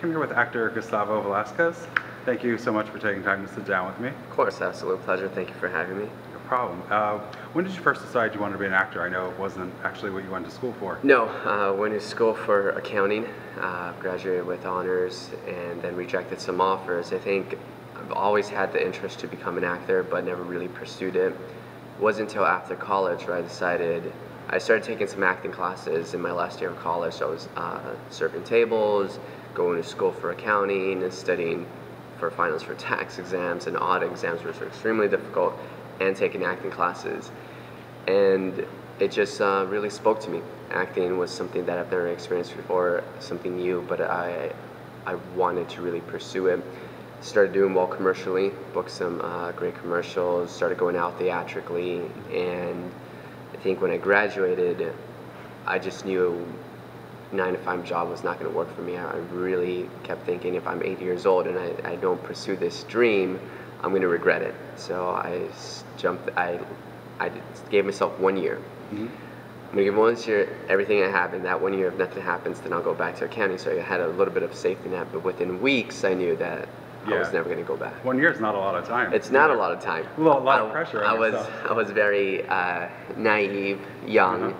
I'm here with actor Gustavo Velasquez. Thank you so much for taking time to sit down with me. Of course, absolute pleasure. Thank you for having me. No problem. When did you first decide you wanted to be an actor? I know it wasn't actually what you went to school for. No, went to school for accounting, graduated with honors, and then rejected some offers. I think I've always had the interest to become an actor, but never really pursued it. It wasn't until after college where I started taking some acting classes in my last year of college. So I was serving tables, going to school for accounting, and studying for finals for tax exams and audit exams, which were extremely difficult, and taking acting classes. And it just really spoke to me. Acting was something that I've never experienced before, something new, but I wanted to really pursue it. Started doing well commercially, booked some great commercials, started going out theatrically, and I think when I graduated, I just knew 9-to-5 job was not going to work for me. I really kept thinking, if I'm 8 years old and I don't pursue this dream, I'm going to regret it. So I gave myself 1 year. Mm-hmm. I'm going to give 1 year everything I have, and that 1 year, if nothing happens, then I'll go back to accounting. So I had a little bit of safety net, but within weeks I knew that I was never going to go back. 1 year is not a lot of time. It's not a lot of time. Well, a lot of pressure on yourself. I was very naive, young.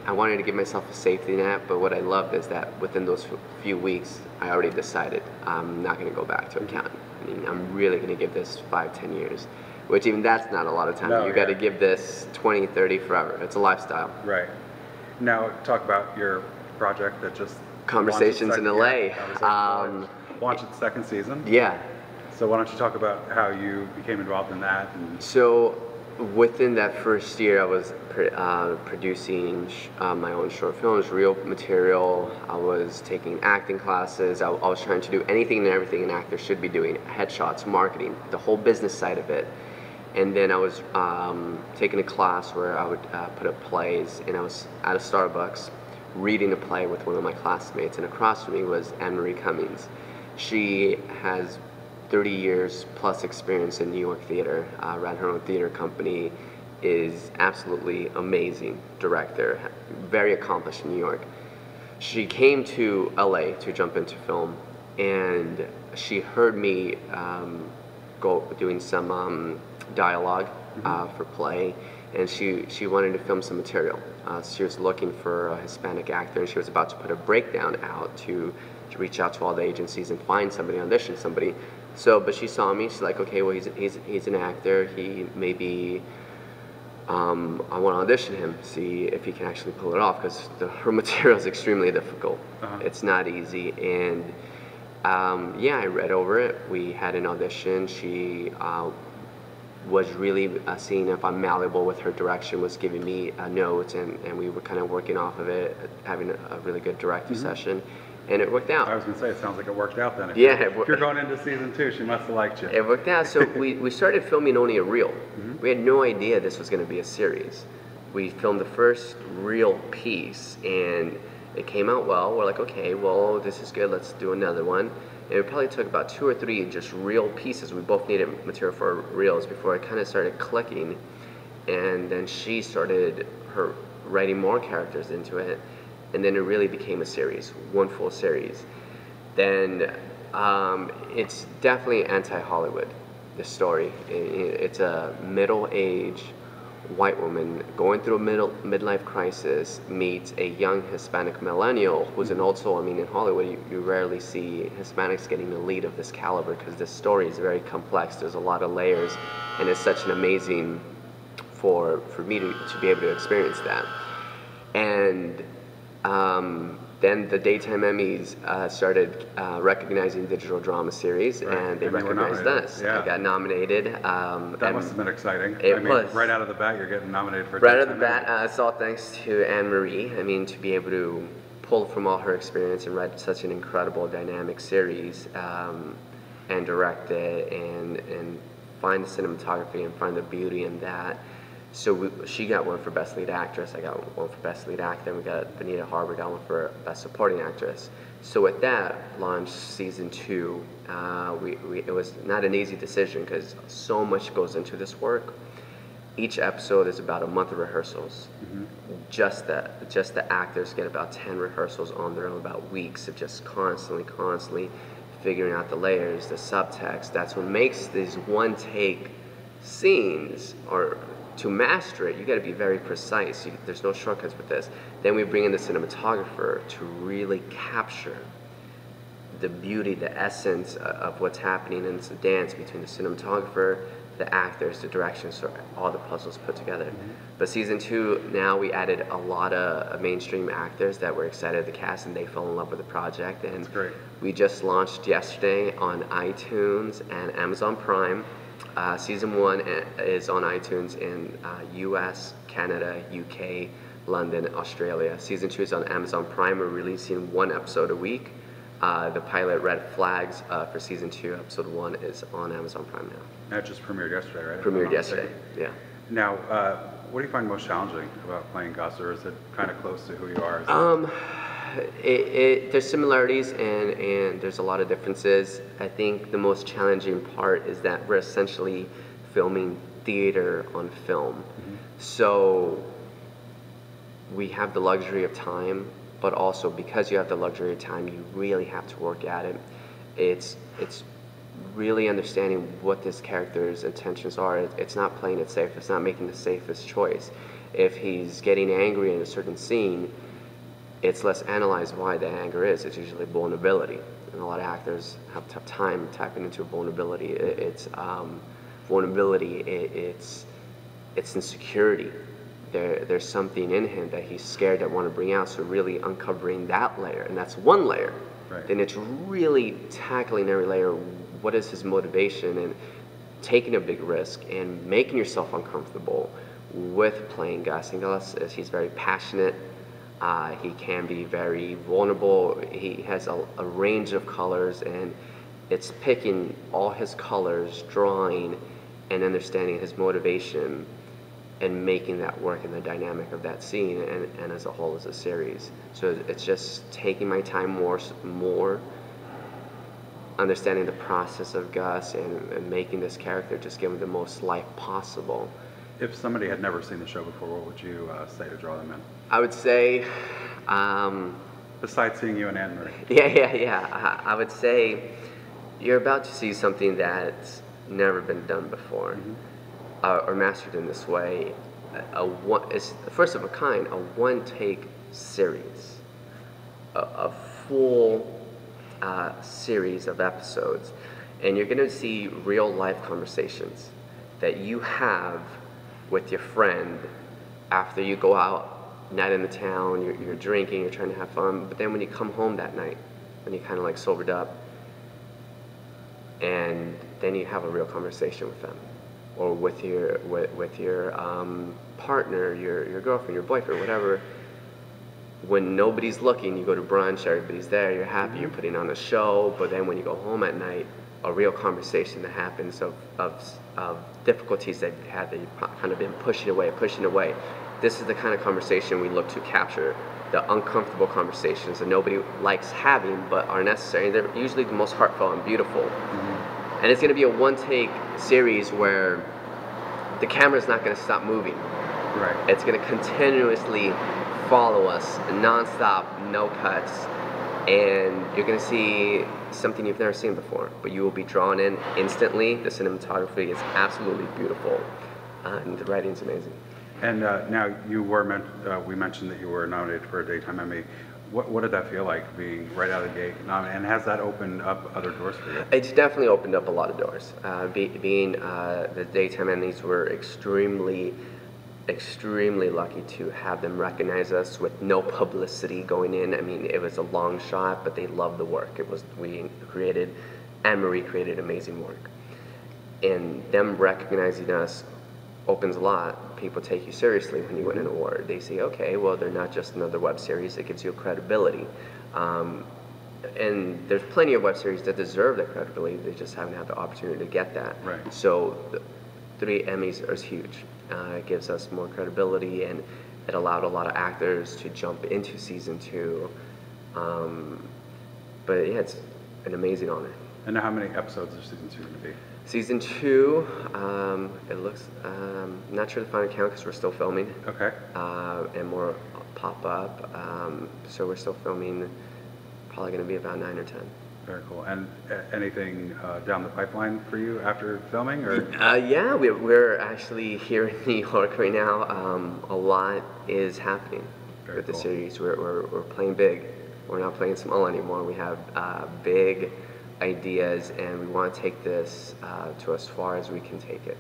I wanted to give myself a safety net, but what I loved is that within those few weeks, I already decided I'm not going to go back to accounting. I mean, I'm really going to give this 5-10 years, which even that's not a lot of time. No, you got to give this 20, 30 forever. It's a lifestyle. Right. Now, talk about your project that just Conversations in LA. Launched its second season. Yeah. So why don't you talk about how you became involved in that? So within that first year, I was producing my own short films, real material. I was taking acting classes. I was trying to do anything and everything an actor should be doing: headshots, marketing, the whole business side of it. And then I was taking a class where I would put up plays, and I was at a Starbucks reading a play with one of my classmates, and across from me was Anne-Marie Cummings. She has 30 years plus experience in New York theater, ran her own theater company, is absolutely amazing director, very accomplished in New York. She came to LA to jump into film, and she heard me go doing some dialogue for play, and she wanted to film some material. She was looking for a Hispanic actor, and she was about to put a breakdown out to reach out to all the agencies and find somebody, audition somebody. So, but she saw me. She's like, okay, well, he's an actor. He maybe I want to audition him, see if he can actually pull it off, because her material is extremely difficult. It's not easy, and yeah, I read over it. We had an audition. She was really seeing if I'm malleable with her direction, was giving me notes, and we were kind of working off of it, having a really good director session, and it worked out. I was going to say, it sounds like it worked out then. If you're going into season 2, she must have liked you. It worked out. So we started filming only a reel. We had no idea this was going to be a series. We filmed the first real piece, and it came out well. We're like, okay, well, this is good, let's do another one. And it probably took about 2 or 3 just real pieces. We both needed material for reels before it kind of started clicking. And then she started writing more characters into it. And then it really became a series, one full series. Then it's definitely anti-Hollywood, the story. It's a middle-aged white woman going through a midlife crisis meets a young Hispanic millennial who's an old soul. I mean, in Hollywood, you rarely see Hispanics getting the lead of this caliber, because this story is very complex. There's a lot of layers, and it's such an amazing for me to be able to experience that. And then the Daytime Emmys started recognizing digital drama series, and they recognized us. Yeah. I got nominated. That must have been exciting. It was. Right out of the bat, you're getting nominated for Right out of the bat, it's all thanks to Anne-Marie. I mean, to be able to pull from all her experience and write such an incredible, dynamic series, and direct it, and find the cinematography and find the beauty in that. So she got one for Best Lead Actress, I got one for Best Lead Actor, and we got Benita Harbour got one for Best Supporting Actress. So with that, launched season 2. It was not an easy decision, because so much goes into this work. Each episode is about a month of rehearsals. Hmm. Just the actors get about 10 rehearsals on their own, about weeks of just constantly figuring out the layers, the subtext. That's what makes these one take scenes, or to master it, you got to be very precise. There's no shortcuts with this. Then we bring in the cinematographer to really capture the beauty, the essence of what's happening, and it's a dance between the cinematographer, the actors, the direction, so all the puzzles put together. Mm-hmm. But season 2, now we added a lot of mainstream actors that were excited to cast, and they fell in love with the project. And that's great. We just launched yesterday on iTunes and Amazon Prime. Season 1 is on iTunes in US, Canada, UK, London, Australia. Season 2 is on Amazon Prime. We're releasing 1 episode a week. The pilot Red Flags for season 2, episode 1 is on Amazon Prime now. That just premiered yesterday, right? Premiered yesterday, yeah. Now, what do you find most challenging about playing Gus, or is it kind of close to who you are? There's similarities and there's a lot of differences. I think the most challenging part is that we're essentially filming theater on film. Mm-hmm. So we have the luxury of time, but also because you have the luxury of time, you really have to work at it. It's really understanding what this character's intentions are. It's not playing it safe. It's not making the safest choice. If he's getting angry in a certain scene, it's less analyzed why the anger is. It's usually vulnerability. And a lot of actors have a tough time tapping into vulnerability. It's vulnerability, it's insecurity. There's something in him that he's scared to want to bring out, so really uncovering that layer, and that's one layer. Right. Then it's really tackling every layer. What is his motivation, and taking a big risk and making yourself uncomfortable with playing Gus. And Gus, he's very passionate. He can be very vulnerable. He has a range of colors, and it's picking all his colors, drawing, and understanding his motivation, and making that work in the dynamic of that scene and as a whole as a series. So it's just taking my time more understanding the process of Gus and making this character, just give him the most life possible. If somebody had never seen the show before, what would you say to draw them in? I would say... besides seeing you and Anne Marie. Yeah. I would say you're about to see something that's never been done before. Mm-hmm. Or mastered in this way. It's first of a kind, a one-take series, a full series of episodes, and you're going to see real-life conversations that you have with your friend after you go out, night in the town, you're drinking, you're trying to have fun, but then when you come home that night, when you kind of like sobered up, and then you have a real conversation with them. Or with your partner, your girlfriend, your boyfriend, whatever. When nobody's looking, you go to brunch, everybody's there, you're happy, you're putting on a show, but then when you go home at night, a real conversation that happens of difficulties that you've had, that you've kind of been pushing away. This is the kind of conversation we look to capture, the uncomfortable conversations that nobody likes having but are necessary. They're usually the most heartfelt and beautiful. Mm-hmm. And it's going to be a one-take series where the camera's not going to stop moving. Right. It's going to continuously follow us, non-stop, no cuts, and you're going to see something you've never seen before. But you will be drawn in instantly. The cinematography is absolutely beautiful, and the writing's amazing. And now we mentioned that you were nominated for a Daytime Emmy. What did that feel like, being right out of the gate? And has that opened up other doors for you? It's definitely opened up a lot of doors. Being the Daytime Emmys, were extremely lucky to have them recognize us with no publicity going in. I mean, it was a long shot, but they loved the work. Anne-Marie created amazing work. And them recognizing us opens a lot. People take you seriously when you win an award. They say, okay, well, they're not just another web series. It gives you credibility. And there's plenty of web series that deserve that credibility. They just haven't had the opportunity to get that. Right. So 3 Emmys is huge. It gives us more credibility, and it allowed a lot of actors to jump into season 2. But yeah, it's an amazing honor. And now how many episodes is season 2 going to be? Season 2, it looks, not sure the final count because we're still filming. Okay. And more pop up. So we're still filming, probably going to be about 9 or 10. Very cool. And anything down the pipeline for you after filming? Or? Yeah, we're actually here in New York right now. A lot is happening with the series. We're playing big. We're not playing small anymore. We have big ideas, and we want to take this to as far as we can take it.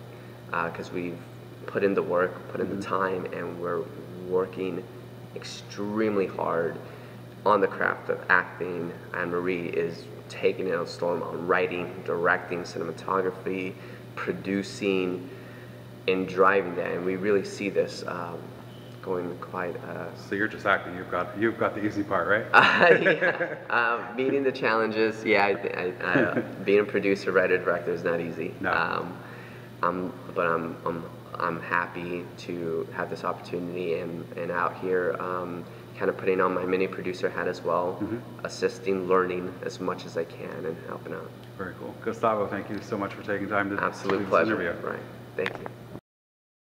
Because we've put in the work, put in the time, and we're working extremely hard on the craft of acting. And Marie is taking it on storm on writing, directing, cinematography, producing, and driving that. And we really see this going quite. So you're just acting. You've got the easy part, right? Yeah. Meeting the challenges. Yeah. Being a producer, writer, director is not easy. No. But I'm happy to have this opportunity and out here. Kind of putting on my mini producer hat as well, assisting, learning as much as I can, and helping out. Very cool. Gustavo, thank you so much for taking time to Absolute do this pleasure. interview. Right. Thank you.